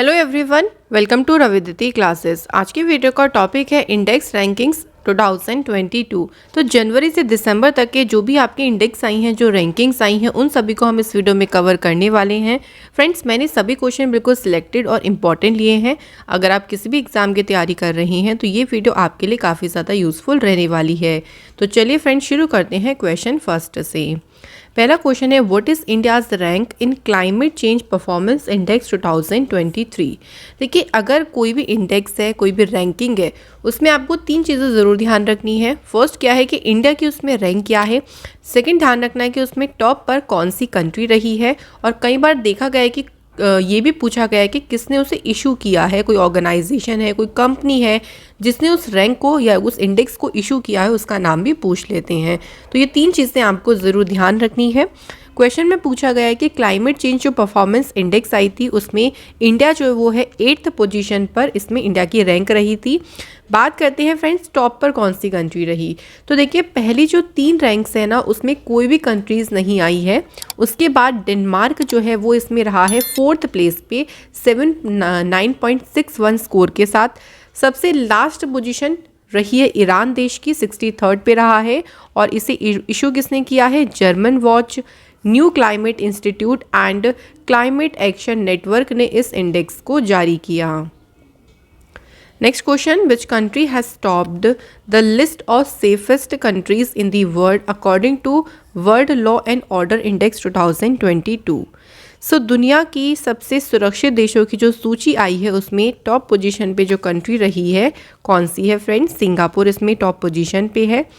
Hello everyone, welcome to रविदिति classes. आज की वीडियो का टॉपिक है इंडेक्स रैंकिंग्स 2022। तो जनवरी से दिसंबर तक के जो भी आपके इंडेक्स आई हैं, जो रैंकिंग्स आई हैं, उन सभी को हम इस वीडियो में कवर करने वाले हैं। फ्रेंड्स, मैंने सभी क्वेश्चन बिल्कुल सिलेक्टेड और इम्पॉर्टेंट लिए हैं। अगर आप किसी भी एग्जाम की तैयारी कर रहे हैं तो ये वीडियो आपके लिए काफ़ी ज़्यादा यूज़फुल रहने वाली है। तो चलिए फ्रेंड्स, शुरू करते हैं क्वेश्चन फर्स्ट से। पहला क्वेश्चन है, what is India's rank in climate change performance index 2023। देखिए, अगर कोई भी इंडेक्स है, कोई भी रैंकिंग है, उसमें आपको तीन चीज़ें ज़रूर ध्यान रखनी है। फर्स्ट क्या है कि इंडिया की उसमें रैंक क्या है। सेकंड, ध्यान रखना है कि उसमें टॉप पर कौन सी कंट्री रही है। और कई बार देखा गया है कि ये भी पूछा गया है कि किसने उसे इशू किया है। कोई ऑर्गेनाइजेशन है, कोई कंपनी है जिसने उस रैंक को या उस इंडेक्स को इशू किया है, उसका नाम भी पूछ लेते हैं। तो ये तीन चीज़ें आपको ज़रूर ध्यान रखनी है। क्वेश्चन में पूछा गया है कि क्लाइमेट चेंज जो परफॉर्मेंस इंडेक्स आई थी, उसमें इंडिया जो है वो है 8th पोजीशन पर, इसमें इंडिया की रैंक रही थी। बात करते हैं फ्रेंड्स, टॉप पर कौन सी कंट्री रही। तो देखिए, पहली जो 3 रैंक्स है ना, उसमें कोई भी कंट्रीज़ नहीं आई है। उसके बाद डेनमार्क जो है वो इसमें रहा है 4th प्लेस पे 9.61 स्कोर के साथ। सबसे लास्ट पोजीशन रही है ईरान देश की, 63rd पे रहा है। और इसे इशू किसने किया है? German watch, new climate institute and climate action network ने इस इंडेक्स को जारी किया। Next question, which country has topped the list of safest countries in the world according to world law and order index 2022। So दुनिया की सबसे सुरक्षित देशों की जो सूची आई है, उसमें टॉप पोजीशन पे जो कंट्री रही है, कौन सी है फ्रेंड्स? सिंगापुर इसमें टॉप पोजीशन पे है।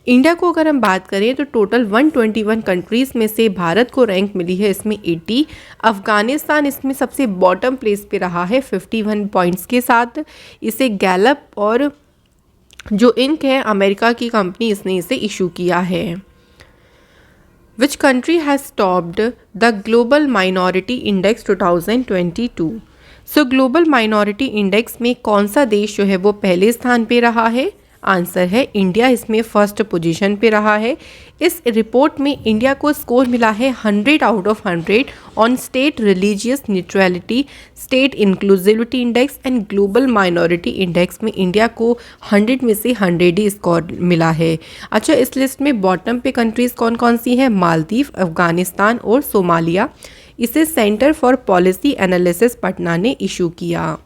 इंडिया को अगर हम बात करें तो टोटल 121 कंट्रीज़ में से भारत को रैंक मिली है इसमें 80। अफ़गानिस्तान इसमें सबसे बॉटम प्लेस पे रहा है 51 पॉइंट्स के साथ। इसे गैलप और जो इंक है, अमेरिका की कंपनी, इसने इसे इशू किया है। Which country has topped the Global Minority Index 2022? So global minority index में कौन सा देश जो है वो पहले स्थान पे रहा है? आंसर है इंडिया, इसमें फर्स्ट पोजीशन पे रहा है। इस रिपोर्ट में इंडिया को स्कोर मिला है 100 out of 100 on state religious neutrality, state inclusivity index and global minority index में इंडिया को 100 में से 100 ही स्कोर मिला है। अच्छा, इस लिस्ट में बॉटम पे कंट्रीज़ कौन कौन सी हैं? मालदीव, अफगानिस्तान और सोमालिया। इसे centre for policy analysis Patna ने इशू किया।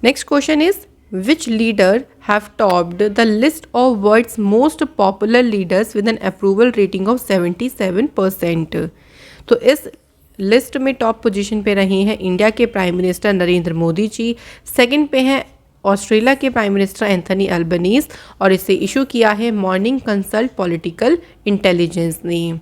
Next question is, which leader have topped the list of world's most popular leaders with an approval rating of 77%? तो इस लिस्ट में टॉप पोजीशन पे रहे हैं इंडिया के prime minister Narendra Modi ji. Second पे हैं ऑस्ट्रेलिया के प्राइम मिनिस्टर एंथनी अल्बनीज, और इसे इशू किया है मॉर्निंग कंसल्ट पॉलिटिकल इंटेलिजेंस ने।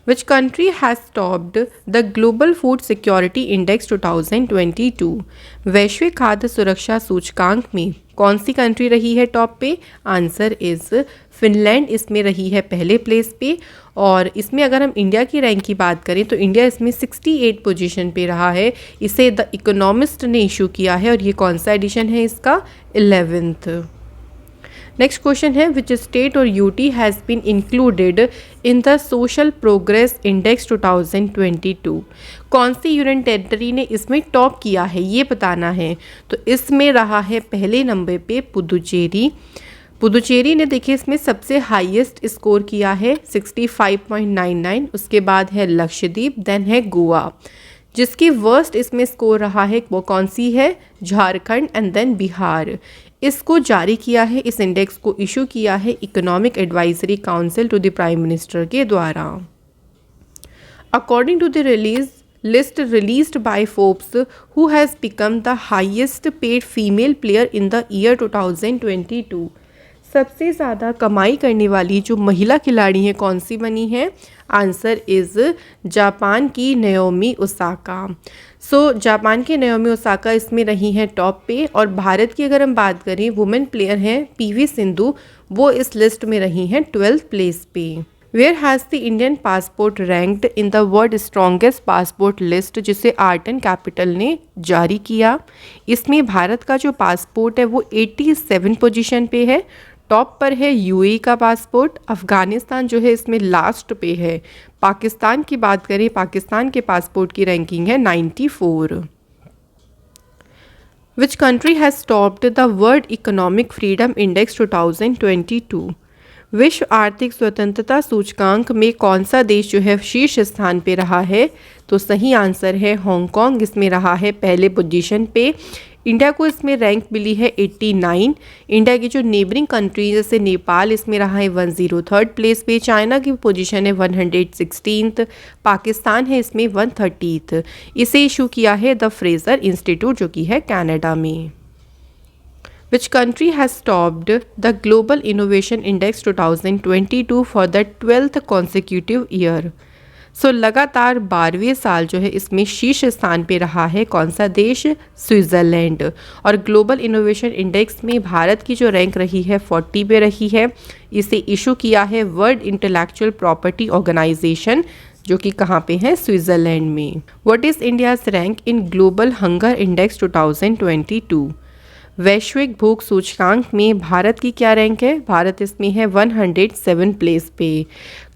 Which country has topped the Global Food Security Index 2022? वैश्विक खाद्य सुरक्षा सूचकांक में कौन सी कंट्री रही है टॉप पे? आंसर इज फिनलैंड, इसमें रही है पहले प्लेस पे। और इसमें अगर हम इंडिया की रैंक की बात करें तो इंडिया इसमें 68 पोजीशन पे रहा है। इसे द इकोनॉमिस्ट ने इशू किया है, और ये कौन सा एडिशन है इसका? 11th। नेक्स्ट क्वेश्चन है, विच स्टेट और UT has been included in the social progress index 2022? कौन सी यूनियन टेरिटरी ने इसमें टॉप किया है, ये बताना है। तो इसमें रहा है पहले नंबर पे पुदुचेरी। पुदुचेरी ने देखिए इसमें सबसे हाईएस्ट स्कोर किया है 65.99। उसके बाद है लक्षद्वीप, देन है गोवा। जिसकी वर्स्ट इसमें स्कोर रहा है वो कौन सी है? Jharkhand and then Bihar. इसको जारी किया है, इस इंडेक्स को इशू किया है economic advisory council to the prime minister के द्वारा। According to the list released by Forbes, who has become the highest paid female player in the year 2022? सबसे ज़्यादा कमाई करने वाली जो महिला खिलाड़ी हैं कौन सी बनी है? आंसर इज़ जापान की नाओमी ओसाका। सो जापान की नाओमी ओसाका इसमें रही हैं टॉप पे। और भारत की अगर हम बात करें, वुमेन प्लेयर हैं पीवी सिंधु, वो इस लिस्ट में रही हैं 12th प्लेस पे। Where has the Indian passport ranked in the world strongest passport list, जिसे आर्ट एंड कैपिटल ने जारी किया। इसमें भारत का जो पासपोर्ट है वो 87 पोजीशन पे है। टॉप पर है यूएई का पासपोर्ट। अफ़गानिस्तान जो है इसमें लास्ट पे है। पाकिस्तान की बात करें, पाकिस्तान के पासपोर्ट की रैंकिंग है 94। विच country has topped the world economic freedom index 2022? विश्व आर्थिक स्वतंत्रता सूचकांक में कौन सा देश जो है शीर्ष स्थान पे रहा है? तो सही आंसर है हांगकांग, इसमें रहा है पहले पोजीशन पे। इंडिया को इसमें रैंक मिली है 89। इंडिया की जो नेबरिंग कंट्रीज जैसे नेपाल, इसमें रहा है 103rd प्लेस पे। चाइना की पोजीशन है 116th। पाकिस्तान है इसमें 130th। इसे इशू किया है द फ्रेजर इंस्टीट्यूट जो कि है कनाडा में। Which country has topped the Global Innovation Index 2022 for the 12th consecutive year? सो लगातार 12वें साल जो है इसमें शीर्ष स्थान पे रहा है कौन सा देश? स्विट्ज़रलैंड। और ग्लोबल इनोवेशन इंडेक्स में भारत की जो रैंक रही है 40 पे रही है। इसे इशू किया है वर्ल्ड इंटेलेक्चुअल प्रॉपर्टी ऑर्गेनाइजेशन जो कि कहाँ पे है? स्विट्ज़रलैंड में। What is India's rank in global hunger index 2022? वैश्विक भूख सूचकांक में भारत की क्या रैंक है? भारत इसमें है 107 प्लेस पे।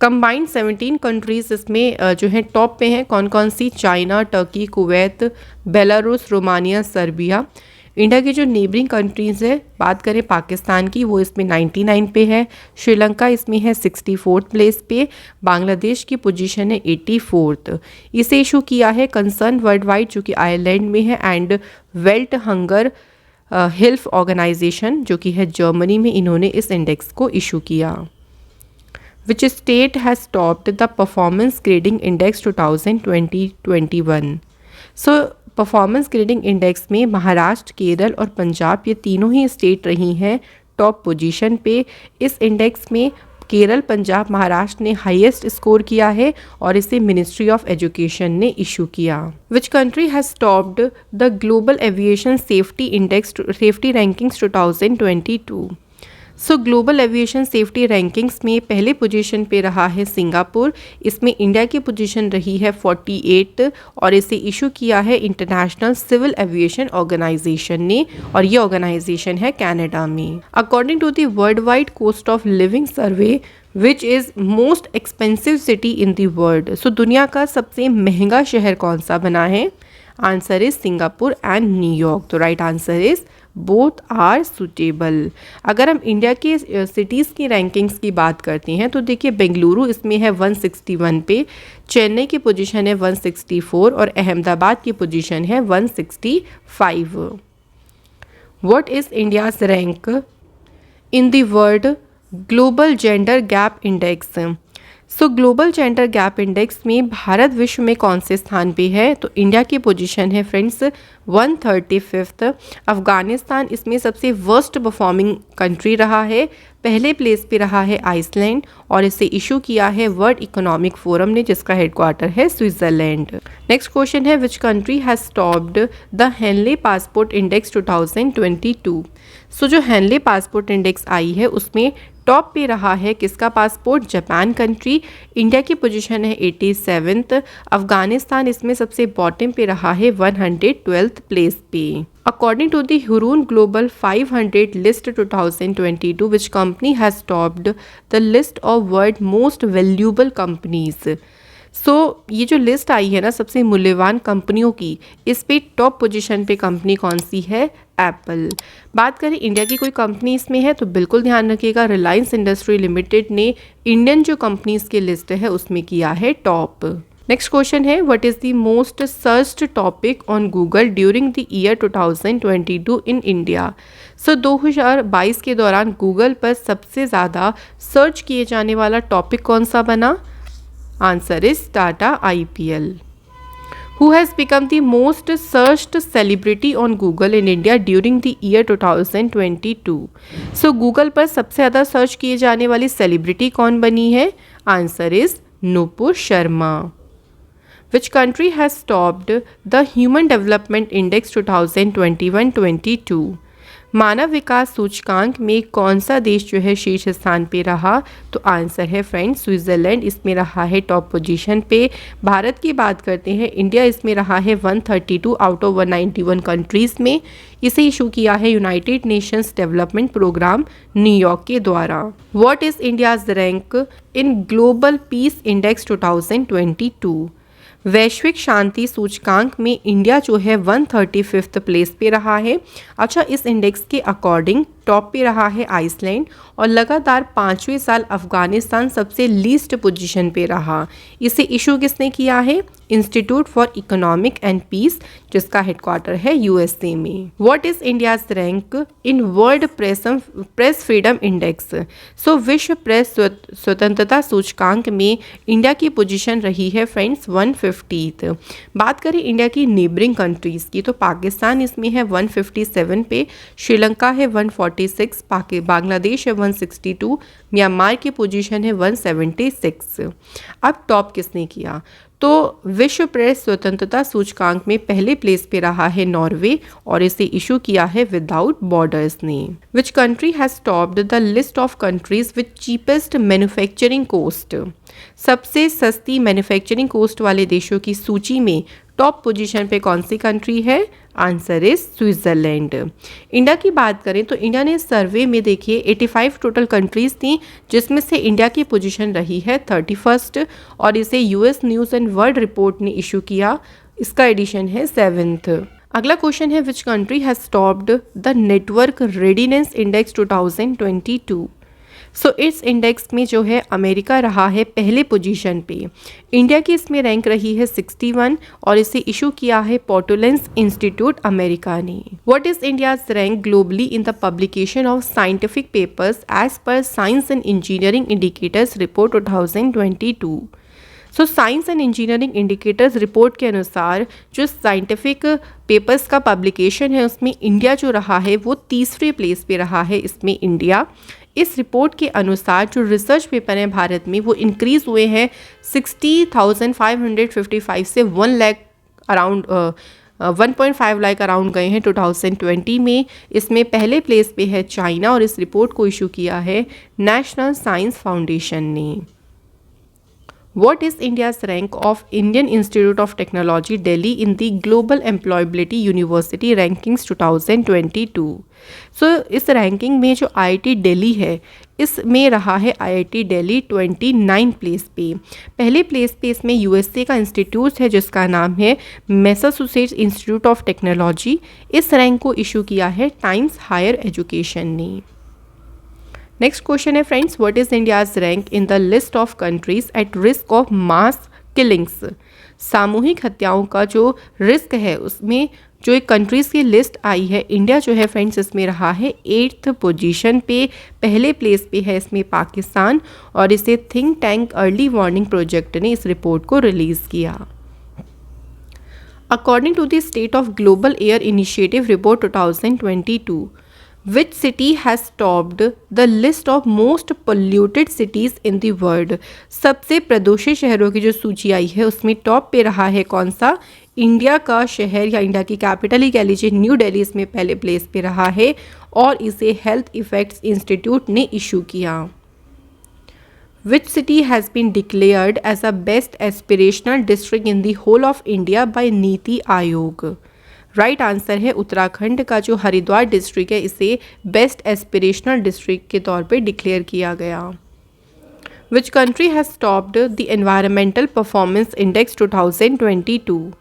कंबाइंड 17 कंट्रीज इसमें जो है टॉप पे हैं। कौन कौन सी? China, Turkey, Kuwait, Belarus, Romania, Serbia. India की जो नेबरिंग कंट्रीज़ है, बात करें पाकिस्तान की, वो इसमें 99 पे है। श्रीलंका इसमें है 64th प्लेस पे। बांग्लादेश की पोजीशन है 84th। इसे इशू किया है कंसर्न वर्ल्ड वाइड जो कि आयरलैंड में है and Welt hunger health organisation जो कि है जर्मनी में, इन्होंने इस इंडेक्स को इशू किया। विच state has topped the performance grading index 2021? So performance grading index में महाराष्ट्र, केरल और पंजाब ये तीनों ही स्टेट रही हैं टॉप पोजीशन पे। इस इंडेक्स में केरल, पंजाब, महाराष्ट्र ने हाईएस्ट स्कोर किया है और इसे मिनिस्ट्री ऑफ एजुकेशन ने इशू किया। विच country has topped the global aviation safety index safety rankings 2022? So global aviation safety rankings में पहले पोजीशन पे रहा है सिंगापुर। इसमें इंडिया की पोजीशन रही है 48 और इसे इशू किया है इंटरनेशनल सिविल एविएशन ऑर्गेनाइजेशन ने और ये ऑर्गेनाइजेशन है कनाडा में। According to the world wide cost of living survey which is most expensive city in the world? सो दुनिया का सबसे महंगा शहर कौन सा बना है? Answer is Singapore and New York. तो right answer is both are suitable. अगर हम इंडिया के सिटीज़ की रैंकिंग्स की बात करते हैं तो देखिए बेंगलुरु इसमें है 161 पे, चेन्नई की पोजीशन है 164 और अहमदाबाद की पोजीशन है 165। What is India's rank in the world global gender gap index? So global gender gap index में भारत विश्व में कौन से स्थान पे है? तो इंडिया की पोजीशन है फ्रेंड्स 135। अफगानिस्तान इसमें सबसे वर्स्ट परफॉर्मिंग कंट्री रहा है। पहले प्लेस पे रहा है आइसलैंड और इसे इशू किया है वर्ल्ड इकोनॉमिक फोरम ने जिसका हेडक्वार्टर है स्विट्जरलैंड। नेक्स्ट क्वेश्चन है which country has topped the Henley passport index 2022? So जो हेनले पासपोर्ट इंडेक्स आई है उसमें टॉप पे रहा है किसका पासपोर्ट? Japan country. इंडिया की पोजीशन है 87th। अफगानिस्तान इसमें सबसे बॉटम पे रहा है 112th प्लेस पे। According to the Hurun global 500 list 2022 which company has topped the list of world most valuable companies? So ये जो लिस्ट आई है ना सबसे मूल्यवान कंपनियों की, इस पे टॉप पोजीशन पे कंपनी कौन सी है? एप्पल। बात करें इंडिया की कोई कंपनी इसमें है तो बिल्कुल ध्यान रखिएगा रिलायंस इंडस्ट्री लिमिटेड ने इंडियन जो कंपनीज की लिस्ट है उसमें किया है टॉप। नेक्स्ट क्वेश्चन है what is the most searched topic on Google during the year 2022 in India? So 2022 के दौरान गूगल पर सबसे ज़्यादा सर्च किए जाने वाला टॉपिक कौन सा बना? Answer is Tata IPL. Who has become the most searched celebrity on Google in India during the year 2022? So Google पर सबसे ज़्यादा सर्च किए जाने वाली सेलिब्रिटी कौन बनी है? Answer is Nupur Sharma. Which country has topped the Human Development Index 2021-22? मानव विकास सूचकांक में कौन सा देश जो है शीर्ष स्थान पे रहा? तो आंसर है फ्रेंड्स स्विट्जरलैंड, इसमें रहा है टॉप पोजीशन पे। भारत की बात करते हैं, इंडिया इसमें रहा है 132 आउट ऑफ 191 कंट्रीज़ में। इसे इशू किया है यूनाइटेड नेशंस डेवलपमेंट प्रोग्राम न्यूयॉर्क के द्वारा। What is India's rank in global peace index 2022? वैश्विक शांति सूचकांक में इंडिया जो है 135th प्लेस पे रहा है। अच्छा, इस इंडेक्स के अकॉर्डिंग टॉप पे रहा है आइसलैंड और लगातार 5वें साल अफगानिस्तान सबसे लीस्ट पोजीशन पे रहा। इसे इशू किसने किया है? Institute for economic and peace, जिसका हेडक्वार्टर है यूएसए में। What is India's rank in world press freedom index? So विश्व प्रेस स्वतंत्रता सूचकांक में इंडिया की पोजीशन रही है फ्रेंड्स 150th। बात करें इंडिया की नेबरिंग कंट्रीज़ की, तो पाकिस्तान इसमें है 157 पे, श्रीलंका है 146, बांग्लादेश है 162, म्यांमार की पोजीशन है 176। अब टॉप किसने किया? तो विश्व प्रेस स्वतंत्रता सूचकांक में पहले प्लेस पे रहा है नॉर्वे और इसे इशू किया है विदाउट बॉर्डर्स ने। Which country has topped the list of countries with cheapest manufacturing cost? सबसे सस्ती मैन्युफैक्चरिंग कोस्ट वाले देशों की सूची में टॉप पोजीशन पे कौन सी कंट्री है? Answer is Switzerland. इंडिया की बात करें तो इंडिया ने सर्वे में देखिए 85 टोटल कंट्रीज थी, जिसमें से इंडिया की पोजीशन रही है 31st और इसे US news and world report ने इशू किया। इसका एडिशन है 7th। अगला क्वेश्चन है which country has topped the network readiness index 2022? सो इस इंडेक्स में जो है अमेरिका रहा है पहले पोजीशन पे। इंडिया की इसमें रैंक रही है 61 और इसे इशू किया है पोर्टुलेंस इंस्टीट्यूट अमेरिका ने। What is India's rank globally in the publication of scientific papers as per science and engineering indicators report 2022? सो science and engineering indicators report के अनुसार जो साइंटिफिक पेपर्स का पब्लिकेशन है उसमें इंडिया जो रहा है वो 3रे प्लेस पे रहा है इसमें इंडिया। इस रिपोर्ट के अनुसार जो रिसर्च पेपर हैं भारत में वो इंक्रीज़ हुए हैं 60,555 से 1 लाख अराउंड 1.5 लाख अराउंड गए हैं 2020 में। इसमें पहले प्लेस पे है चाइना और इस रिपोर्ट को इशू किया है नेशनल साइंस फाउंडेशन ने। What is India's rank of Indian Institute of Technology Delhi in the Global Employability University Rankings 2022? सो इस रैंकिंग में जो IIT दिल्ली है इसमें रहा है IIT दिल्ली 29 प्लेस पे। पहले प्लेस पे इसमें यूएसए का इंस्टीट्यूट है जिसका नाम है मैसाचुसेट्स इंस्टीट्यूट ऑफ टेक्नोलॉजी। इस रैंक को इशू किया है टाइम्स हायर एजुकेशन ने। नेक्स्ट क्वेश्चन है friends, what is India's rank in the list of countries at risk of mass killings? सामूहिक हत्याओं का जो रिस्क है उसमें जो एक कंट्रीज़ की लिस्ट आई है, इंडिया जो है फ्रेंड्स इसमें रहा है 8th पोजीशन पे। पहले प्लेस पे है इसमें पाकिस्तान और इसे think tank early warning project ने इस रिपोर्ट को रिलीज़ किया। According to the state of global air initiative report 2022, Which city has topped the list of most polluted cities in the world? सबसे प्रदूषित शहरों की जो सूची आई है उसमें टॉप पे रहा है कौन सा? इंडिया का शहर या इंडिया की कैपिटल ही कह लीजिए न्यू दिल्ली इसमें पहले प्लेस पे रहा है और इसे हेल्थ इफेक्ट्स इंस्टीट्यूट ने इशू किया। Which city has been declared as a best aspirational district in the whole of India by NITI Aayog? Right answer है उत्तराखंड का जो हरिद्वार डिस्ट्रिक्ट है इसे बेस्ट एस्पिरेशनल डिस्ट्रिक्ट के तौर पे डिक्लेयर किया गया। विच country has topped the environmental performance index 2022?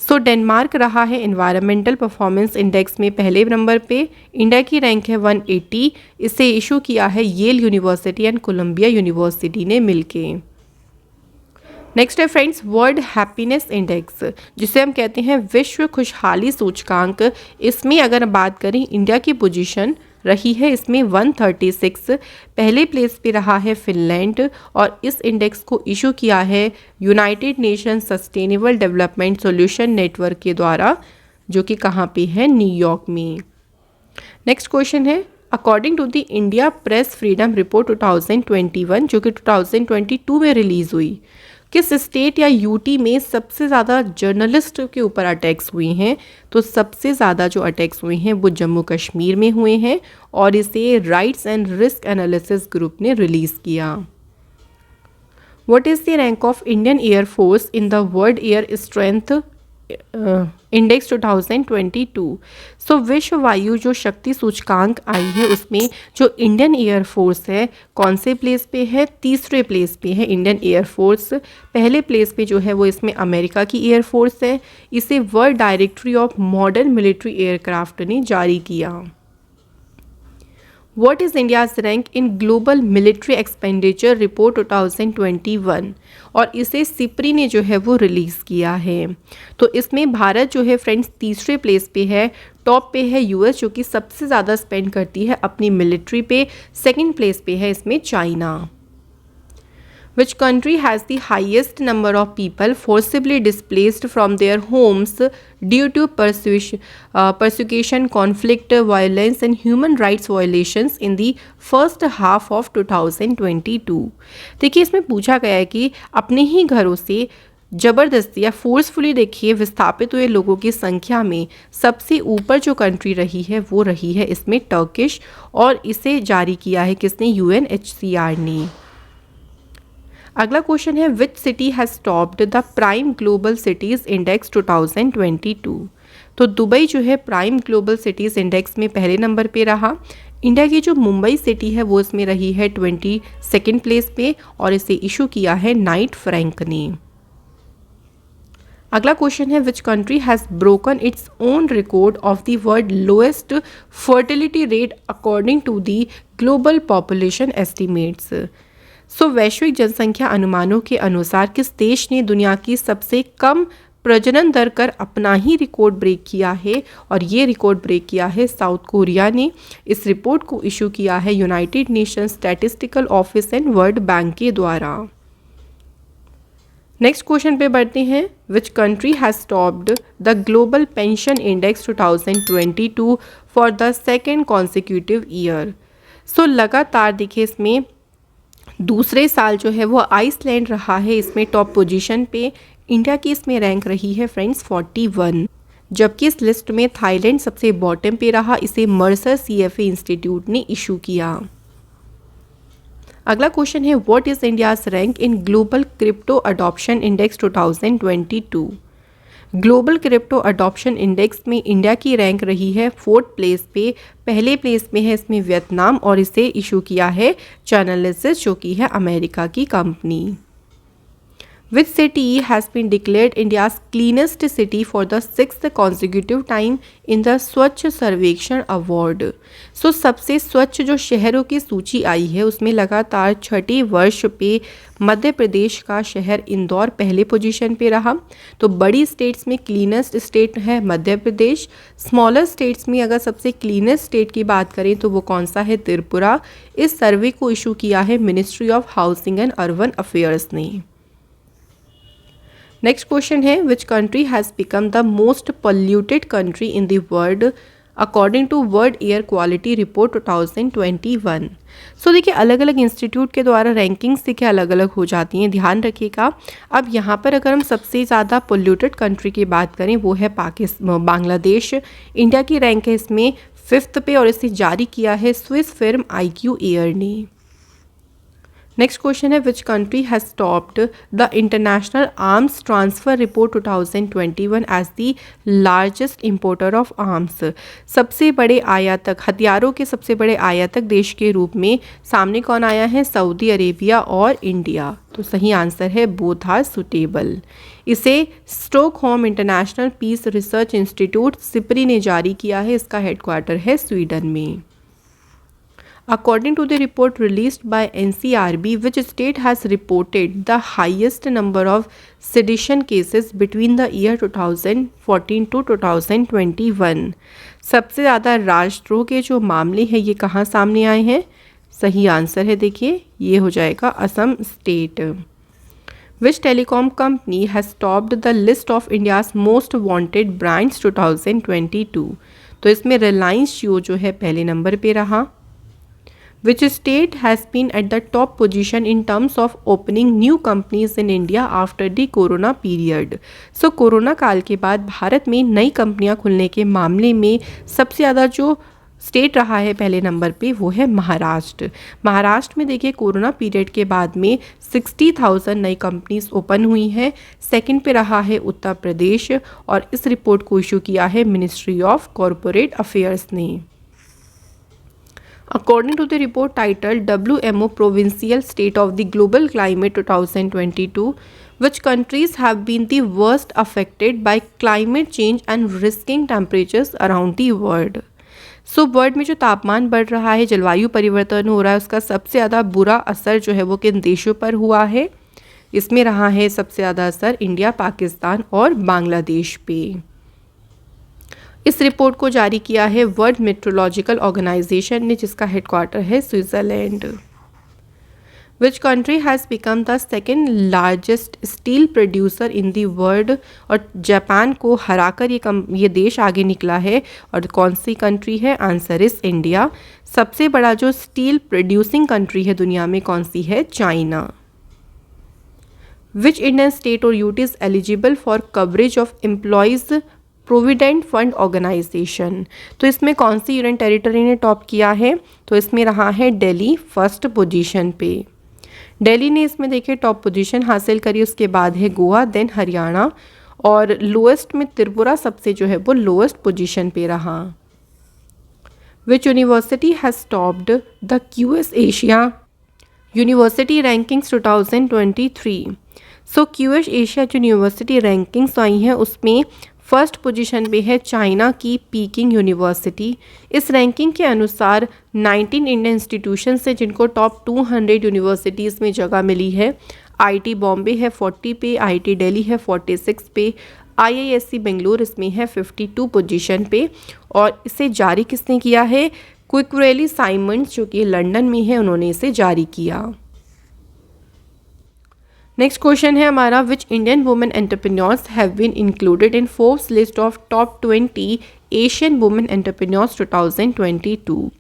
So Denmark रहा है एनवायरमेंटल परफॉर्मेंस इंडेक्स में पहले नंबर पे। इंडिया की रैंक है 180। इसे इशू किया है Yale University and Columbia University ने मिलके। नेक्स्ट है फ्रेंड्स वर्ल्ड हैप्पीनेस इंडेक्स, जिसे हम कहते हैं विश्व खुशहाली सूचकांक। इसमें अगर बात करें इंडिया की पोजीशन रही है इसमें 136। पहले प्लेस पे रहा है फिनलैंड और इस इंडेक्स को इशू किया है United Nation sustainable development solution network के द्वारा, जो कि कहाँ पे है? न्यूयॉर्क में। नेक्स्ट क्वेश्चन है according to the India press freedom report 2021 जो कि 2022 में रिलीज़ हुई, किस स्टेट या यूटी में सबसे ज़्यादा जर्नलिस्ट के ऊपर अटैक्स हुए हैं? तो सबसे ज़्यादा जो अटैक्स हुए हैं वो जम्मू कश्मीर में हुए हैं और इसे rights and risk analysis group ने रिलीज़ किया। What is the rank of Indian air force in the world air strength index 2022। सो विश्व वायु जो शक्ति सूचकांक आई है उसमें जो इंडियन एयरफोर्स है कौन से प्लेस पे है, तीसरे प्लेस पे है इंडियन एयरफोर्स। पहले प्लेस पे जो है वो इसमें अमेरिका की एयरफोर्स है। इसे world directory of modern military aircraft ने जारी किया। What is India's rank in Global Military Expenditure Report 2021? और इसे सिप्री ने जो है वो रिलीज़ किया है। तो इसमें भारत जो है फ्रेंड्स तीसरे प्लेस पे है। टॉप पे है यूएस जो कि सबसे ज़्यादा स्पेंड करती है अपनी मिलिट्री पे। सेकंड प्लेस पे है इसमें China. Which country has the highest number of people forcibly displaced from their homes due to persecution, conflict, violence and human rights violations in the first half of 2022? देखिए इसमें पूछा गया है कि अपने ही घरों से जबरदस्ती या फोर्सफुली देखिए विस्थापित हुए लोगों की संख्या में सबसे ऊपर जो कंट्री रही है वो रही है इसमें टर्किश, और इसे जारी किया है किसने, यूएनएचसीआर ने। अगला क्वेश्चन है which city has topped the prime global cities index 2022? तो दुबई जो है प्राइम ग्लोबल सिटीज़ इंडेक्स में पहले नंबर पे रहा। इंडिया की जो मुंबई सिटी है वो इसमें रही है 22nd प्लेस पे, और इसे इशू किया है नाइट फ्रैंक ने। अगला क्वेश्चन है which country has broken its own record of the world lowest fertility rate according to the global population estimates? So वैश्विक जनसंख्या अनुमानों के अनुसार किस देश ने दुनिया की सबसे कम प्रजनन दर कर अपना ही रिकॉर्ड ब्रेक किया है, और ये रिकॉर्ड ब्रेक किया है साउथ कोरिया ने। इस रिपोर्ट को इशू किया है United Nation statistical office and world bank के द्वारा। नेक्स्ट क्वेश्चन पे बढ़ते हैं which country has topped the global pension index 2022 for the second consecutive year? So लगातार देखिए इसमें दूसरे साल जो है वो आइसलैंड रहा है इसमें टॉप पोजीशन पे। इंडिया की इसमें रैंक रही है फ्रेंड्स 41, जबकि इस लिस्ट में थाईलैंड सबसे बॉटम पे रहा। इसे मर्सर सीएफए इंस्टीट्यूट ने इशू किया। अगला क्वेश्चन है what is India's rank in global crypto adoption index 2022? Global crypto adoption index में इंडिया की रैंक रही है 4th प्लेस पे। पहले प्लेस में है इसमें वियतनाम, और इसे इशू किया है चैनलिसिस जो कि है अमेरिका की company. Which city has been declared India's cleanest city for the 6th consecutive time in the स्वच्छ सर्वेक्षण अवार्ड? सो सबसे स्वच्छ जो शहरों की सूची आई है उसमें लगातार छठे वर्ष पे मध्य प्रदेश का शहर इंदौर पहले पोजीशन पे रहा। तो बड़ी स्टेट्स में क्लीनेस्ट स्टेट है मध्य प्रदेश। स्मॉलर स्टेट्स में अगर सबसे क्लीनेस्ट स्टेट की बात करें तो वो कौन सा है, त्रिपुरा। इस सर्वे को इशू किया है ministry of housing and urban affairs ने। नेक्स्ट क्वेश्चन है which country has become the most polluted country in the world according to world air quality report 2021? So देखिए अलग अलग इंस्टीट्यूट के द्वारा रैंकिंग्स देखिए अलग अलग हो जाती हैं, ध्यान रखिएगा। अब यहाँ पर अगर हम सबसे ज़्यादा पोल्यूटेड कंट्री की बात करें वो है बांग्लादेश। इंडिया की रैंक है इसमें 5th पे, और इसे जारी किया है स्विस फिर्म IQ एयर ने। नेक्स्ट क्वेश्चन है which country has topped the international arms transfer report 2021 as the largest importer of arms? सबसे बड़े आयातक, हथियारों के सबसे बड़े आयातक देश के रूप में सामने कौन आया है, सऊदी अरेबिया और इंडिया। तो सही आंसर है बोथ आर सुटेबल। इसे Stockholm International Peace Research Institute SIPRI ने जारी किया है। इसका हेडक्वार्टर है स्वीडन में। According to the report released by NCRB, which state has reported the highest number of sedition cases between the year 2014 to 2021? सबसे ज़्यादा राष्ट्रों के जो मामले हैं ये कहाँ सामने आए हैं? सही आंसर है देखिए ये हो जाएगा Assam state. Which telecom company has topped the list of India's most wanted brands 2022? तो इसमें रिलायंस जियो जो है पहले नंबर पे रहा। Which state has been at the top position in terms of opening new companies in India after the Corona period? So corona काल के बाद भारत में नई कंपनियां खुलने के मामले में सबसे ज़्यादा जो स्टेट रहा है पहले नंबर पे वो है महाराष्ट्र। महाराष्ट्र में देखिए कोरोना पीरियड के बाद में 60,000 नई कंपनीज ओपन हुई हैं। सेकंड पे रहा है उत्तर प्रदेश और इस रिपोर्ट को इशू किया है मिनिस्ट्री ऑफ कॉरपोरेट अफेयर्स ने। According to the report titled WMO Provincial State of the Global Climate 2022, which countries have been the worst affected by climate change and rising temperatures around the world? So world में जो तापमान बढ़ रहा है, जलवायु परिवर्तन हो रहा है, उसका सबसे ज़्यादा बुरा असर जो है वो किन देशों पर हुआ है? इसमें रहा है सबसे ज़्यादा असर इंडिया, पाकिस्तान और बांग्लादेश पे। इस रिपोर्ट को जारी किया है वर्ल्ड मेट्रोलॉजिकल ऑर्गेनाइजेशन ने, जिसका हेडक्वार्टर है Switzerland. Which country has become the second largest steel producer in the world? और जापान को हराकर ये देश आगे निकला है। और कौन सी कंट्री है? Answer is India. सबसे बड़ा जो स्टील प्रोड्यूसिंग कंट्री है दुनिया में कौन सी है? चाइना। विच इंडियन स्टेट और UT is eligible for coverage of Employees Provident Fund Organisation? तो इसमें कौन सी यूनियन टेरिटरी ने टॉप किया है? तो इसमें रहा है दिल्ली फर्स्ट पोजीशन पे। दिल्ली ने इसमें देखिए टॉप पोजीशन हासिल करी, उसके बाद है गोवा, देन हरियाणा और लोएस्ट में त्रिपुरा सबसे जो है वो लोएस्ट पोजीशन पे रहा। Which university has topped the QS Asia university rankings 2023? So QS Asia जो यूनिवर्सिटी रैंकिंग्स आई हैं उसमें फर्स्ट पोजीशन पे है चाइना की पीकिंग यूनिवर्सिटी। इस रैंकिंग के अनुसार 19 इंडियन इंस्टीट्यूशंस हैं जिनको टॉप 200 यूनिवर्सिटीज़ में जगह मिली है। आईटी बॉम्बे है 40 पे, आईटी दिल्ली है 46 पे, आईआईएससी बेंगलुरु इसमें है 52 पोजीशन पे। और इसे जारी किसने किया है? क्विकरेली साइमंड्स जो कि लंदन में है, उन्होंने इसे जारी किया। नेक्स्ट क्वेश्चन है हमारा, which Indian women entrepreneurs have been included in Forbes list of top 20 Asian women entrepreneurs 2022?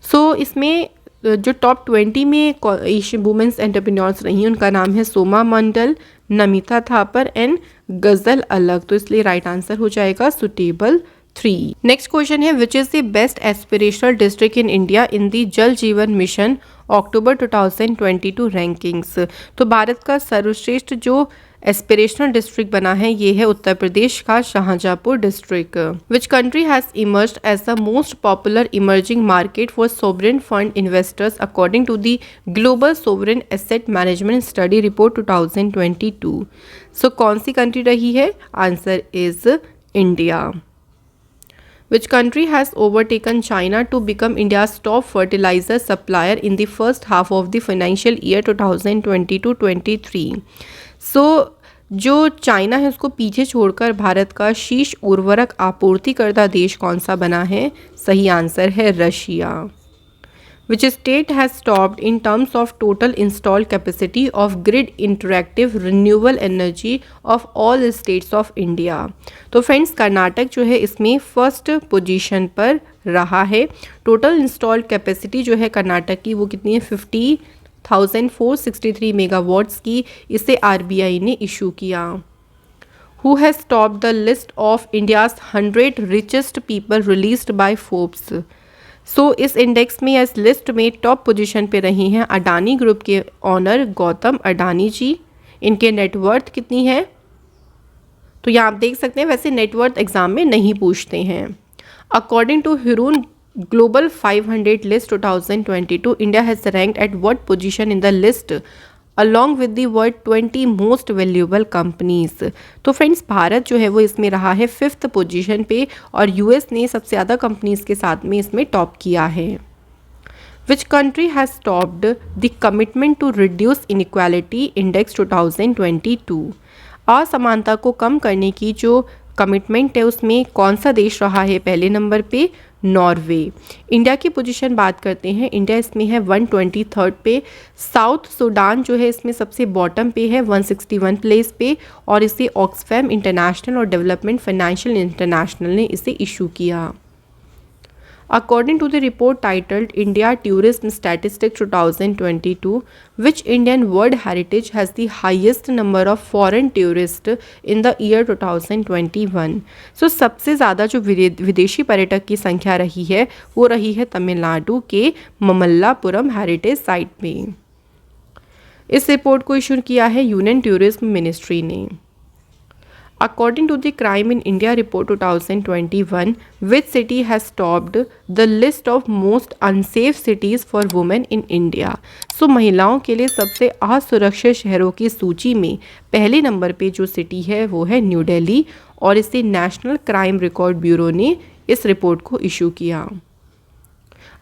सो इसमें जो टॉप 20 में एशियन वुमेन्स एंटरप्रेन्योर्स रही उनका नाम है सोमा मंडल, नमिता थापर एंड गजल अलग। तो इसलिए राइट आंसर हो जाएगा सुटेबल 3। नेक्स्ट क्वेश्चन है, which is the best aspirational district in India in the Jal Jeevan mission October 2022 rankings? तो भारत का सर्वश्रेष्ठ जो एस्पिरेशनल डिस्ट्रिक्ट बना है ये है उत्तर प्रदेश का Shahjahanpur district. Which country has emerged as the most popular emerging market for sovereign fund investors according to the global sovereign asset management study report 2022? So कौन सी कंट्री रही है? Answer is India. Which country has overtaken China to become India's top fertilizer supplier in the first half of the financial year 2022-23? So, जो China है उसको पीछे छोड़कर भारत का शीर्ष उर्वरक आपूर्तिकर्ता देश कौन सा बना है? सही आंसर है Russia. Which state has topped in terms of total installed capacity of grid interactive renewable energy of all states of India? तो फ्रेंड्स कर्नाटक जो है इसमें फर्स्ट पोजीशन पर रहा है। टोटल इंस्टॉल्ड कैपेसिटी जो है कर्नाटक की वो कितनी है? 50,463 मेगावाट्स की। इसे आरबीआई ने इशू किया। Who has topped the list of India's 100 richest people released by Forbes? सो इस इंडेक्स में या इस लिस्ट में टॉप पोजीशन पे रही हैं अडानी ग्रुप के ऑनर गौतम अडानी जी। इनके नेटवर्थ कितनी है? तो यहाँ आप देख सकते हैं, वैसे नेटवर्थ एग्जाम में नहीं पूछते हैं। According to Hurun global 500 list 2022, India has ranked at what position in the list along with the world 20 most valuable companies? तो फ्रेंड्स भारत जो है वो इसमें रहा है 5th पोजीशन पे और यूएस ने सबसे ज़्यादा कंपनीज के साथ में इसमें टॉप किया है। Which country has topped the commitment to reduce inequality index 2022? असमानता को कम करने की जो कमिटमेंट है उसमें कौन सा देश रहा है पहले नंबर पे? नॉर्वे। इंडिया की पोजीशन बात करते हैं, इंडिया इसमें है 123rd पे। साउथ सूडान जो है इसमें सबसे बॉटम पे है 161 प्लेस पे और इसे ऑक्सफैम इंटरनेशनल और डेवलपमेंट फाइनेंशियल इंटरनेशनल ने इसे इशू किया। According to the report titled India Tourism Statistics 2022, which Indian World Heritage has the highest number of foreign tourists in the year 2021? So सबसे ज़्यादा जो विदेशी पर्यटक की संख्या रही है वो रही है तमिलनाडु के ममल्लापुरम हेरिटेज साइट में। इस रिपोर्ट को इशू किया है यूनियन टूरिज्म मिनिस्ट्री ने। According to the Crime in India Report 2021, which city has topped the list of most unsafe cities for women in India? So महिलाओं के लिए सबसे असुरक्षित शहरों की सूची में पहले नंबर पे जो सिटी है वो है न्यू दिल्ली, और इसे नेशनल क्राइम रिकॉर्ड ब्यूरो ने इस रिपोर्ट को इशू किया।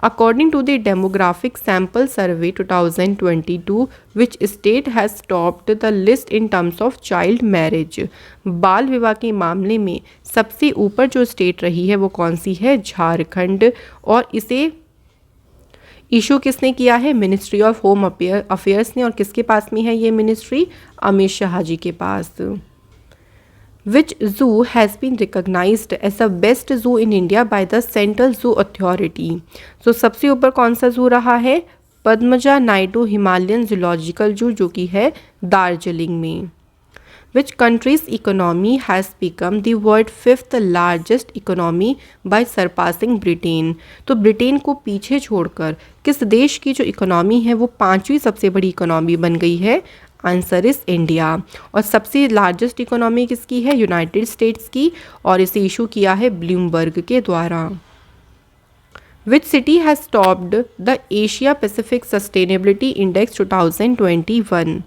According to the Demographic Sample Survey 2022, which state has topped the list in terms of child marriage? बाल विवाह के मामले में सबसे ऊपर जो स्टेट रही है वो कौन सी है? झारखंड। और इसे इशू किसने किया है? मिनिस्ट्री ऑफ होम अफेयर्स ने। और किसके पास में है ये मिनिस्ट्री? अमित शाह जी के पास। Which zoo has been recognized as the best zoo in India by the Central Zoo Authority? So सबसे ऊपर कौन सा जू रहा है? पद्मजा नायडू हिमालयन जूलॉजिकल जू, जो कि है दार्जिलिंग में। Which country's economy has become the world fifth largest economy by surpassing Britain? तो ब्रिटेन को पीछे छोड़कर किस देश की जो इकोनॉमी है वो 5वीं सबसे बड़ी इकोनॉमी बन गई है? Answer is India. और सबसे लार्जेस्ट इकोनॉमी किसकी है? यूनाइटेड स्टेट्स की, और इसे इशू किया है ब्लूमबर्ग के द्वारा। विच city has topped the Asia Pacific sustainability index 2021?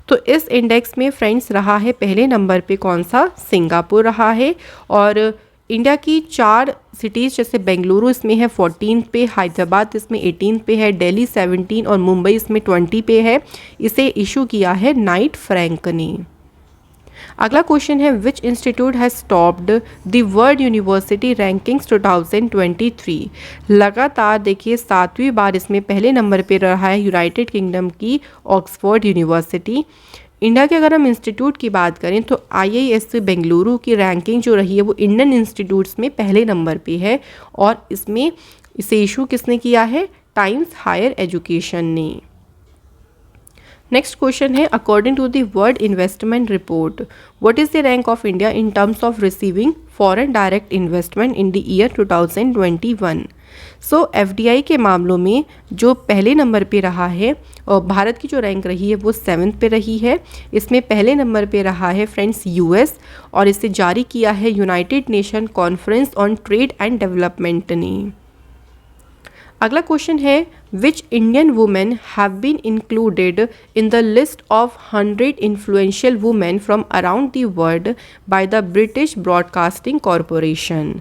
तो इस इंडेक्स में फ्रेंड्स रहा है पहले नंबर पे कौन सा? सिंगापुर रहा है। और इंडिया की 4 सिटीज़ जैसे बेंगलुरु इसमें है 14 पे, हैदराबाद इसमें 18 पे है, दिल्ली 17 और मुंबई इसमें 20 पे है। इसे इशू किया है नाइट फ्रैंक ने। अगला क्वेश्चन है which institute has topped the world university rankings 2023? लगातार देखिए 7वीं बार इसमें पहले नंबर पे रहा है यूनाइटेड किंगडम की ऑक्सफोर्ड यूनिवर्सिटी। इंडिया के अगर हम इंस्टीट्यूट की बात करें तो IISc बेंगलुरु की रैंकिंग जो रही है वो इंडियन इंस्टीट्यूट्स में पहले नंबर पे है, और इसमें इसे इशू किसने किया है? टाइम्स हायर एजुकेशन ने। नेक्स्ट क्वेश्चन है according to the world investment report what is the rank of India in terms of receiving foreign direct investment in the year 2021? सो FDI के मामलों में जो पहले नंबर पे रहा है और भारत की जो रैंक रही है वो 7th पे रही है। इसमें पहले नंबर पे रहा है फ्रेंड्स US, और इसे जारी किया है United Nation conference on trade and development ने। अगला क्वेश्चन है which Indian women have been included in the list of 100 influential women from around the world by the British Broadcasting Corporation?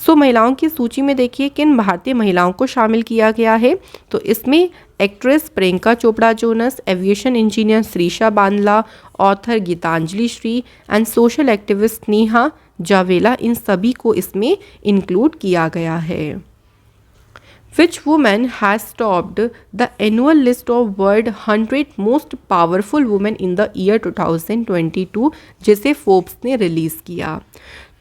So महिलाओं की सूची में देखिए किन भारतीय महिलाओं को शामिल किया गया है। तो इसमें actress Priyanka Chopra Jonas, aviation engineer Sirisha Bandla, author Geetanjali Shree and social activist Neha Javela, इन सभी को इसमें इंक्लूड किया गया है। Which woman has topped the annual list of world 100 most powerful women in the year 2022 जिसे फोर्ब्स ने रिलीज़ किया?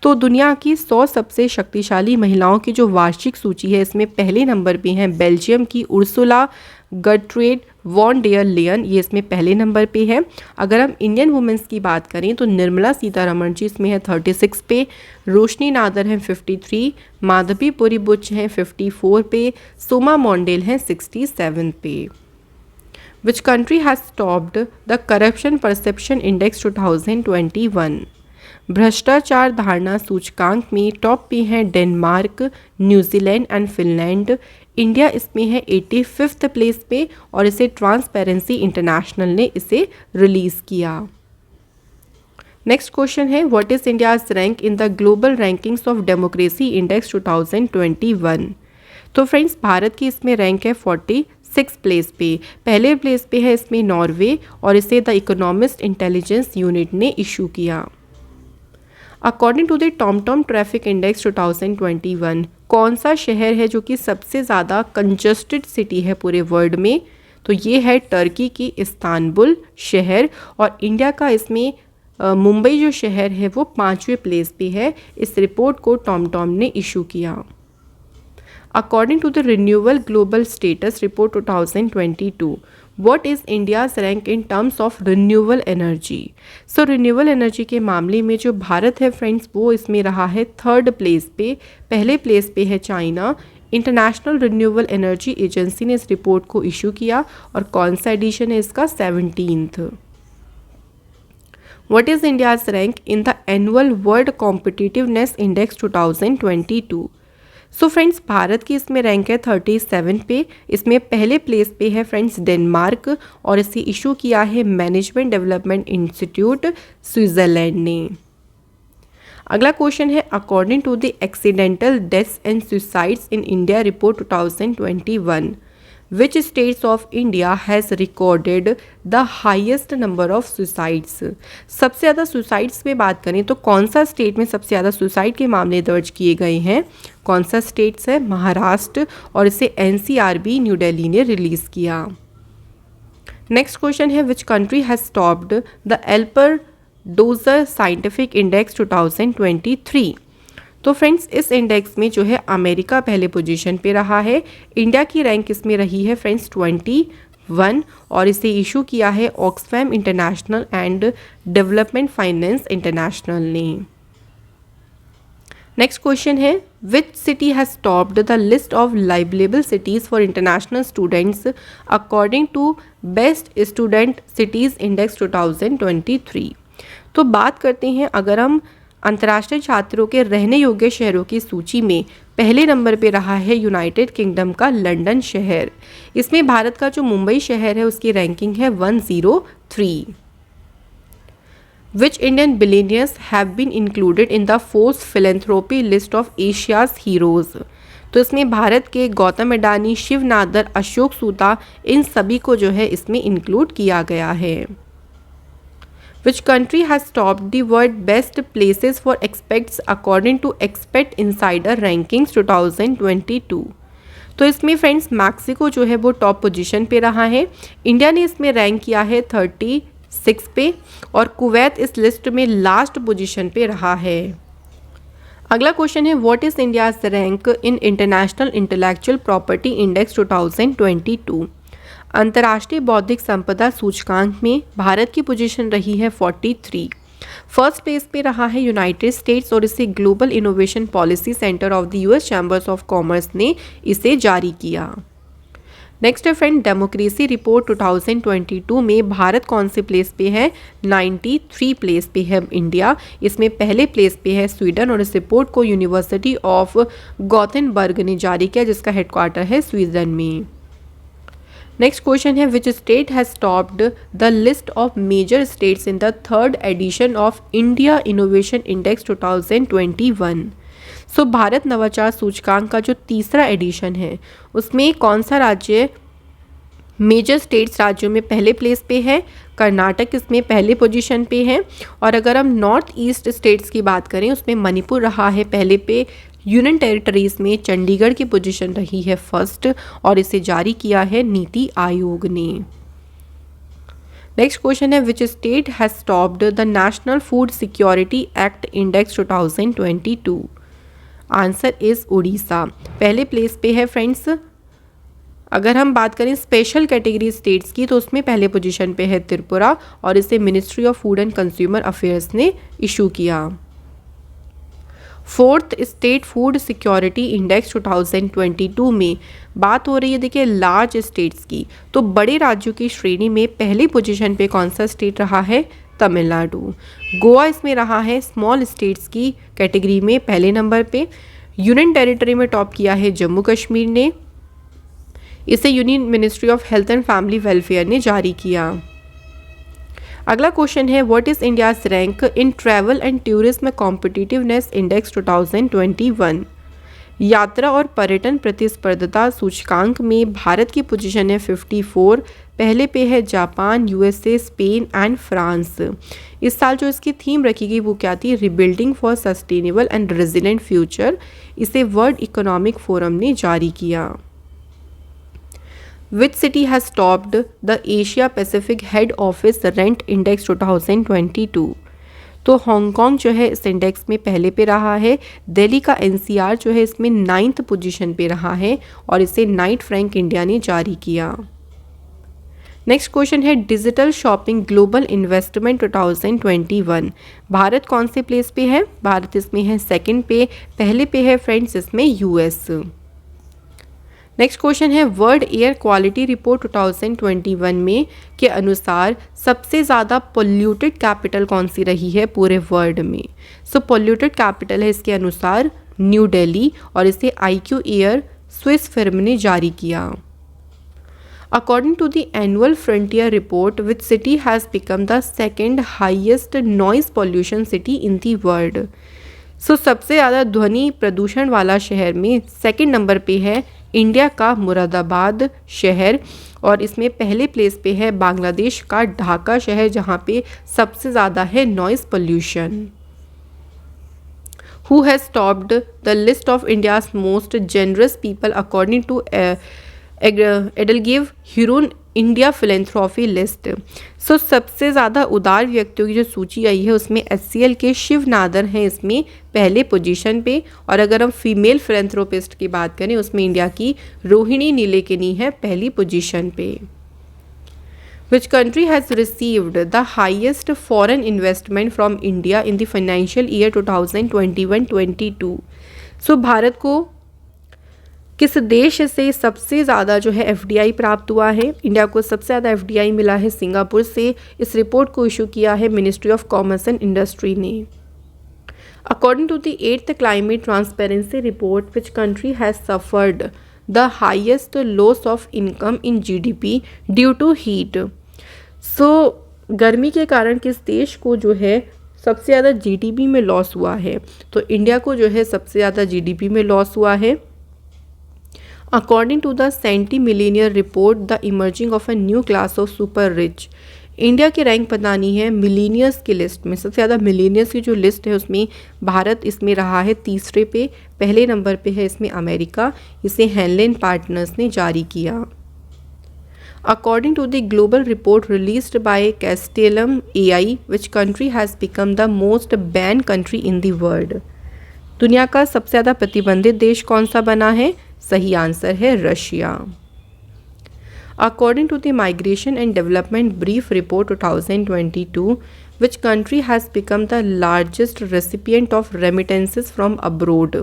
तो दुनिया की 100 सबसे शक्तिशाली महिलाओं की जो वार्षिक सूची है इसमें पहले नंबर पे हैं बेल्जियम की उर्सुला गर्ट्रेड वॉन डेयर लेयन, ये इसमें पहले नंबर पे है। अगर हम इंडियन वुमेंस की बात करें तो निर्मला सीतारमण जी इसमें है 36 पे, रोशनी नादर हैं 53, माधवी पुरी बुच हैं 54 पे, सोमा मोंडेल हैं 67 पे। विच country has topped the corruption perception index 2021? भ्रष्टाचार धारणा सूचकांक में टॉप पे हैं Denmark, New Zealand and Finland. India इसमें है 85th प्लेस पे, और इसे ट्रांसपेरेंसी इंटरनेशनल ने इसे रिलीज़ किया। नेक्स्ट क्वेश्चन है what is India's rank in the global rankings of democracy index 2021? तो फ्रेंड्स भारत की इसमें रैंक है 46 प्लेस पे। पहले प्लेस पे है इसमें नॉर्वे, और इसे द इकोनॉमिस्ट इंटेलिजेंस यूनिट ने इशू किया। According to the TomTom traffic index 2021 कौन सा शहर है जो कि सबसे ज़्यादा कंजस्टेड सिटी है पूरे वर्ल्ड में? तो ये है टर्की की इस्तांबुल शहर, और इंडिया का इसमें मुंबई जो शहर है वो 5वें प्लेस पे है। इस रिपोर्ट को टॉमटॉम ने इशू किया। According to the Renewable Global Status Report 2022, what is India's rank in terms of renewable energy? So renewable energy के मामले में जो भारत है फ्रेंड्स, वो इसमें रहा है थर्ड प्लेस पे। पहले प्लेस पे है China. International renewable energy agency ने इस रिपोर्ट को इशू किया और कौन सा एडिशन है इसका? 17th। What is India's rank in the annual World Competitiveness Index 2022? So friends Bharat की इसमें रैंक है 37 पे। इसमें पहले प्लेस पे है फ्रेंड्स डेनमार्क और इसे इशू किया है मैनेजमेंट डेवलपमेंट इंस्टीट्यूट स्विट्जरलैंड ने। अगला क्वेश्चन है according to the accidental deaths and suicides in India report 2021 which states of India has recorded the highest number of suicides? सबसे ज़्यादा सुसाइड्स में बात करें तो कौन सा स्टेट में सबसे ज़्यादा सुसाइड के मामले दर्ज किए गए हैं? कौन सा स्टेट्स है? महाराष्ट्र, और इसे NCRB न्यू दिल्ली ने रिलीज़ किया। नेक्स्ट क्वेश्चन है which country has topped the Alper Doger scientific index 2023? तो फ्रेंड्स इस इंडेक्स में जो है अमेरिका पहले पोजीशन पे रहा है। इंडिया की रैंक इसमें रही है फ्रेंड्स 21 और इसे इशू किया है Oxfam international and development finance international ने। नेक्स्ट क्वेश्चन है which city has topped the list of liveable cities for international students according to best student cities index 2023? तो बात करते हैं, अगर हम अंतर्राष्ट्रीय छात्रों के रहने योग्य शहरों की सूची में पहले नंबर पे रहा है यूनाइटेड किंगडम का लंदन शहर। इसमें भारत का जो मुंबई शहर है उसकी रैंकिंग है 103। Which Indian billionaires have been included in the Forbes philanthropy list of Asia's heroes? तो इसमें भारत के गौतम अडानी, शिव नादर, अशोक सूता, इन सभी को जो है इसमें इंक्लूड किया गया है। Which country has topped the world best places for expats according to Expat Insider Rankings 2022? तो इसमें फ्रेंड्स मैक्सिको जो है वो टॉप पोजीशन पे रहा है। इंडिया ने इसमें रैंक किया है 36 पे और कुवैत इस लिस्ट में लास्ट पोजीशन पे रहा है। अगला क्वेश्चन है what is India's rank in international intellectual property index 2022? अंतर्राष्ट्रीय बौद्धिक संपदा सूचकांक में भारत की पोजीशन रही है 43। फर्स्ट प्लेस पे रहा है यूनाइटेड स्टेट्स और इसे global innovation policy centre of the US chambers of commerce ने इसे जारी किया। नेक्स्ट है फ्रेंड डेमोक्रेसी रिपोर्ट 2022 में भारत कौन से प्लेस पे है? 93 प्लेस पे है इंडिया। इसमें पहले प्लेस पे है स्वीडन और इस रिपोर्ट को यूनिवर्सिटी ऑफ गॉथेनबर्ग ने जारी किया जिसका हेडक्वार्टर है स्वीडन में। नेक्स्ट क्वेश्चन है which state has topped the list of major states in the third edition of India innovation index 2021? So Bharat नवाचार सूचकांक का जो तीसरा एडिशन है उसमें कौन सा राज्य मेजर स्टेट्स राज्यों में पहले प्लेस पे है? कर्नाटक इसमें पहले पोजीशन पे है। और अगर हम नॉर्थ ईस्ट स्टेट्स की बात करें उसमें मणिपुर रहा है पहले पे। यूनियन टेरिटरीज में चंडीगढ़ की पोजीशन रही है फर्स्ट और इसे जारी किया है नीति आयोग ने। नेक्स्ट क्वेश्चन है which state has topped the national food security act index 2022? Answer is Orissa. पहले प्लेस पे है फ्रेंड्स। अगर हम बात करें स्पेशल कैटेगरी स्टेट्स की तो उसमें पहले पोजीशन पे है त्रिपुरा और इसे ministry of food and consumer affairs ने इशू किया। Fourth state food security index 2022 में बात हो रही है देखिए लार्ज स्टेट्स की, तो बड़े राज्यों की श्रेणी में पहली पोजीशन पे कौन सा स्टेट रहा है? तमिलनाडु। गोवा इसमें रहा है स्मॉल स्टेट्स की कैटेगरी में पहले नंबर पे। यूनियन टेरिटरी में टॉप किया है जम्मू कश्मीर ने, इसे union ministry of health and family welfare ने जारी किया। अगला क्वेश्चन है what is India's rank in travel and tourism competitiveness index 2021? यात्रा और पर्यटन प्रतिस्पर्धता सूचकांक में भारत की पोजीशन है 54। पहले पे है Japan, USA, Spain and France. इस साल जो इसकी थीम रखी गई वो क्या थी? Rebuilding for sustainable and resilient future. इसे वर्ल्ड इकोनॉमिक फोरम ने जारी किया। Which city has topped the Asia Pacific Head Office Rent Index 2022? तो हांगकांग जो है इस इंडेक्स में पहले पे रहा है। दिल्ली का एनसीआर जो है इसमें 9th पोजीशन पे रहा है और इसे नाइट फ्रैंक इंडिया ने जारी किया। नेक्स्ट क्वेश्चन है digital shopping global investment 2021। Bharat कौन से प्लेस पे है? भारत इसमें है सेकंड पे, पहले पे है फ्रेंड्स इसमें यूएस। नेक्स्ट क्वेश्चन है वर्ल्ड एयर क्वालिटी रिपोर्ट 2021 में के अनुसार सबसे ज़्यादा पोल्यूटेड कैपिटल कौन सी रही है पूरे वर्ल्ड में? सो पोल्यूटेड कैपिटल है इसके अनुसार न्यू दिल्ली और इसे IQ एयर स्विस फर्म ने जारी किया। According to the annual Frontier report, which city has become the second highest noise pollution city in the world? So सबसे ज़्यादा ध्वनि प्रदूषण वाला शहर में सेकंड नंबर पे है इंडिया का मुरादाबाद शहर और इसमें पहले प्लेस पे है बांग्लादेश का ढाका शहर जहाँ पे सबसे ज़्यादा है noise pollution. Who has topped the list of India's most generous people according to EdelGive Hurun India philanthropy list? So सबसे ज़्यादा उदार व्यक्तियों की जो सूची आई है उसमें HCL के शिव नादर हैं इसमें पहले पोजीशन पे और अगर हम फीमेल फिलेंथ्रोपिस्ट की बात करें उसमें इंडिया की रोहिणी नीलेकनी है पहली पोजीशन पे। Which country has received the highest foreign investment from India in the financial year 2021-22? सो भारत को किस देश से सबसे ज़्यादा जो है FDI प्राप्त हुआ है? इंडिया को सबसे ज़्यादा FDI मिला है सिंगापुर से। इस रिपोर्ट को इशू किया है ministry of commerce and industry ने। According to the 8th climate transparency report which country has suffered the highest loss of income in GDP due to heat? So गर्मी के कारण किस देश को जो है सबसे ज़्यादा GDP में लॉस हुआ है? तो इंडिया को जो है सबसे ज़्यादा GDP में लॉस हुआ है। According to the Centimillennial report, the emerging of a new class of super rich, India की रैंक बतानी है मिलीनियर्स की लिस्ट में। सबसे ज़्यादा मिलीनियर्स की जो लिस्ट है उसमें भारत इसमें रहा है तीसरे पे, पहले नंबर पे है इसमें अमेरिका। इसे हैनलेन पार्टनर्स ने जारी किया। According to the global report released by Castellum AI, which country has become the most banned country in the world? दुनिया का सबसे ज़्यादा प्रतिबंधित देश कौन सा बना है? सही आंसर है Russia. According to the migration and development brief report 2022, which country has become the largest recipient of remittances from abroad?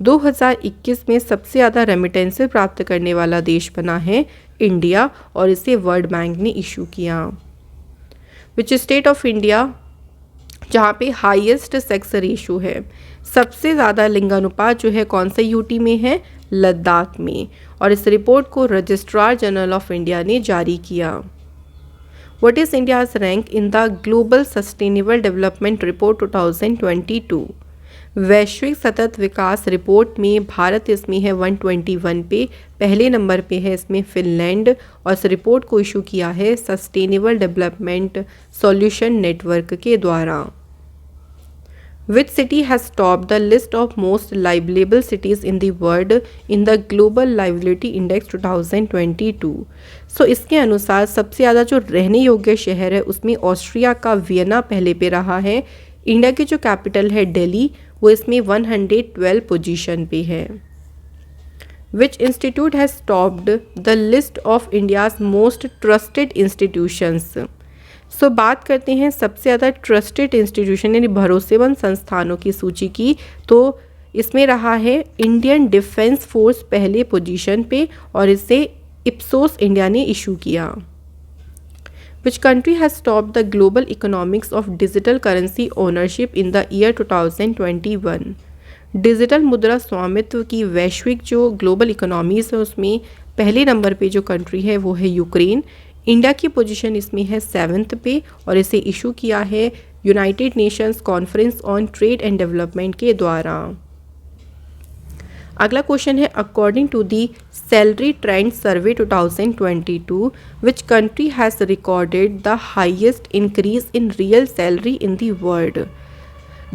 2021 में सबसे ज़्यादा रेमिटेंसेस प्राप्त करने वाला देश बना है इंडिया और इसे वर्ल्ड बैंक ने इशू किया। विच स्टेट ऑफ इंडिया जहाँ पे हाईएस्ट सेक्स रेशो है, सबसे ज़्यादा लिंगानुपात जो है कौन सा यूटी में है? लद्दाख में। और इस रिपोर्ट को रजिस्ट्रार जनरल ऑफ इंडिया ने जारी किया। What is India's rank in the global sustainable development report 2022? वैश्विक सतत विकास रिपोर्ट में भारत इसमें है 121 पे, पहले नंबर पे है इसमें फिनलैंड और इस रिपोर्ट को इशू किया है सस्टेनेबल डेवलपमेंट सॉल्यूशन नेटवर्क के द्वारा। Which city has topped the list of most livable cities in the world in the Global Livability Index 2022? सो इसके अनुसार सबसे ज़्यादा जो रहने योग्य शहर है उसमें ऑस्ट्रिया का वियना पहले पे रहा है। इंडिया की जो कैपिटल है दिल्ली वो इसमें 112 पोजीशन पे है। Which institute has topped the list of India's most trusted institutions? सो बात करते हैं सबसे ज़्यादा ट्रस्टेड इंस्टीट्यूशन यानी भरोसेमंद संस्थानों की सूची की, तो इसमें रहा है इंडियन डिफेंस फोर्स पहले पोजीशन पे और इसे इप्सोस इंडिया ने इशू किया। विच country has top the global economics of digital currency ownership in the year 2021? Digital मुद्रा स्वामित्व की वैश्विक जो ग्लोबल इकोनॉमीज़ है उसमें पहले नंबर पे जो कंट्री है वो है यूक्रेन। इंडिया की पोजीशन इसमें है 7th पे और इसे इशू किया है United Nations Conference on trade and Development के द्वारा। अगला क्वेश्चन है according to the salary trend survey 2022, which country has recorded the highest increase in real salary in the world?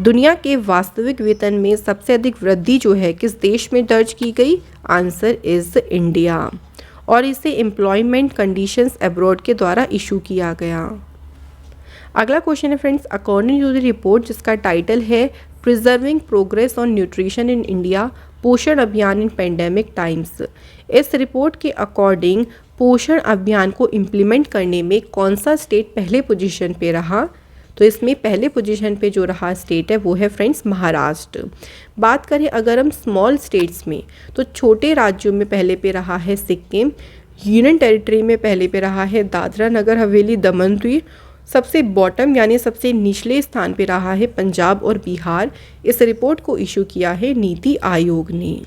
दुनिया के वास्तविक वेतन में सबसे अधिक वृद्धि जो है किस देश में दर्ज की गई? आंसर इज इंडिया और इसे एम्प्लॉयमेंट कंडीशंस अब्रॉड के द्वारा इशू किया गया। अगला क्वेश्चन है friends, according to the report जिसका टाइटल है preserving progress on nutrition in India, Poshan Abhiyan in pandemic times. इस रिपोर्ट के अकॉर्डिंग पोषण अभियान को इम्प्लीमेंट करने में कौन सा स्टेट पहले पोजीशन पे रहा? तो इसमें पहले पोजीशन पे जो रहा स्टेट है वो है फ्रेंड्स महाराष्ट्र। बात करें अगर हम स्मॉल स्टेट्स में, तो छोटे राज्यों में पहले पे रहा है सिक्किम, यूनियन टेरिटरी में पहले पे रहा है दादरा नगर हवेली दमन दीव, सबसे बॉटम यानी सबसे निचले स्थान पे रहा है पंजाब और बिहार। इस रिपोर्ट को इशू किया है नीति आयोग ने।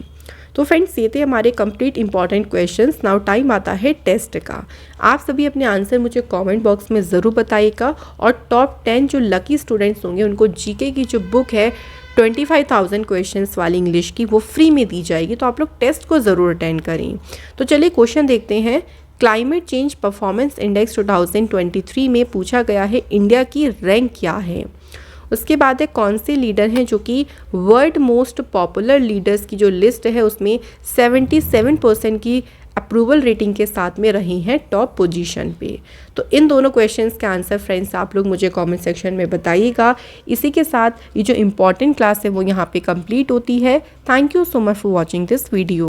तो फ्रेंड्स ये थे हमारे complete important questions. Now time आता है टेस्ट का। आप सभी अपने आंसर मुझे कमेंट बॉक्स में ज़रूर बताइएगा और टॉप 10 जो लकी स्टूडेंट्स होंगे उनको जीके की जो बुक है 25,000 क्वेश्चंस वाली इंग्लिश की वो फ्री में दी जाएगी, तो आप लोग टेस्ट को ज़रूर अटेंड करें। तो चलिए क्वेश्चन देखते हैं। क्लाइमेट चेंज परफॉर्मेंस इंडेक्स 2023 में पूछा गया है इंडिया की रैंक क्या है। उसके बाद है कौन से लीडर हैं जो कि वर्ल्ड मोस्ट पॉपुलर लीडर्स की जो लिस्ट है उसमें 77% की अप्रूवल रेटिंग के साथ में रही हैं टॉप पोजीशन पे। तो इन दोनों क्वेश्चंस के आंसर फ्रेंड्स आप लोग मुझे कमेंट सेक्शन में बताइएगा। इसी के साथ ये जो इम्पॉर्टेंट क्लास है वो यहाँ पे कंप्लीट होती है। Thank you so much for watching this video.